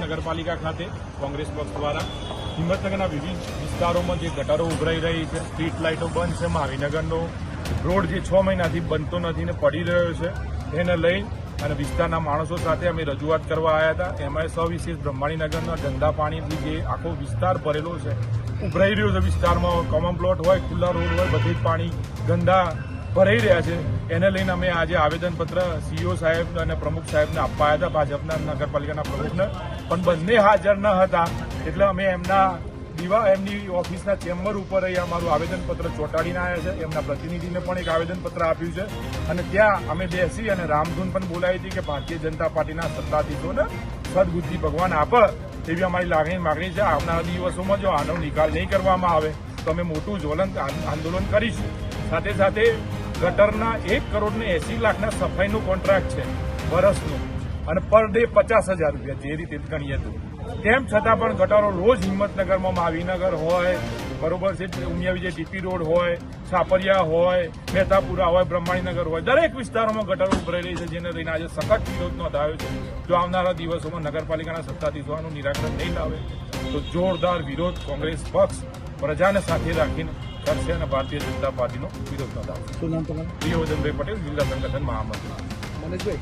નગરપાલિકા ખાતે કોંગ્રેસ પક્ષ દ્વારા હિંમતનગરના વિવિધ વિસ્તારોમાં જે ગટરો ઉભરાઈ રહી છે, સ્ટ્રીટ લાઇટો બંધ છે, મહાવીનગરનો રોડ જે 6 મહિનાથી બનતો નથી ને પડી રહ્યો છે, એને લઈ અને વિસ્તારના માણસો સાથે અમે રજૂઆત કરવા આવ્યા હતા. એમાં સવિશેષ બ્રહ્માણીનગરના ગંદા પાણીથી જે આખો વિસ્તાર ભરેલો છે, ઉભરાઈ રહ્યો છે. વિસ્તારમાં કોમન પ્લોટ હોય, ખુલ્લા રોડ હોય, બધે જ પાણી ગંદા ભરાઈ રહ્યા છે. એને લઈને અમે આજે આવેદનપત્ર સીઈઓ સાહેબ અને પ્રમુખ સાહેબને આપવા આવ્યા હતા, ભાજપના નગરપાલિકાના પ્રમુખને, પણ બંને હાજર ન હતા. એટલે અમે એમની ઓફિસના ચેમ્બર ઉપર અમારું આવેદનપત્ર ચોંટાડીને આવ્યા છે. એમના પ્રતિનિધિને પણ એક આવેદનપત્ર આપ્યું છે અને ત્યાં અમે બેસી અને રામધૂન પણ બોલાવી હતી કે ભારતીય જનતા પાર્ટીના સત્તાધીશોને સદબુદ્ધિ ભગવાન આપે તેવી અમારી માગણી છે. આવનારા દિવસોમાં જો આનો નિકાલ નહીં કરવામાં આવે તો અમે મોટું જ્વલંત આંદોલન કરીશું. સાથે સાથે ગટરના 1 કરોડ ને 80 લાખના સફાઈનું કોન્ટ્રાક્ટ છે વર્ષનું અને પર ડે 50,000 રૂપિયા, જે રીતે ગણીએ તો. તેમ છતાં પણ ગટરો રોજ હિંમતનગરમાં મહાવીનગર હોય, બરોબર છે, ઉમિયા વિજય ટીપી રોડ હોય, છાપરિયા હોય, મહેતાપુરા હોય, બ્રહ્માણીનગર હોય, દરેક વિસ્તારોમાં ગટરો ઉભરાઈ રહી છે, જેને લઈને આજે સખત વિરોધ નોંધાયો છે. જો આવનારા દિવસોમાં નગરપાલિકાના સત્તાધીશોનું નિરાકરણ નહીં લાવે તો જોરદાર વિરોધ કોંગ્રેસ પક્ષ પ્રજાને સાથે રાખીને કરશે અને ભારતીય જનતા પાર્ટીનો વિરોધ નોંધાવશે. શું નામ તમારું? પ્રિયવર્ધનભાઈ પટેલ, જિલ્લા સંગઠન મહામંત્રી. મનીષભાઈ,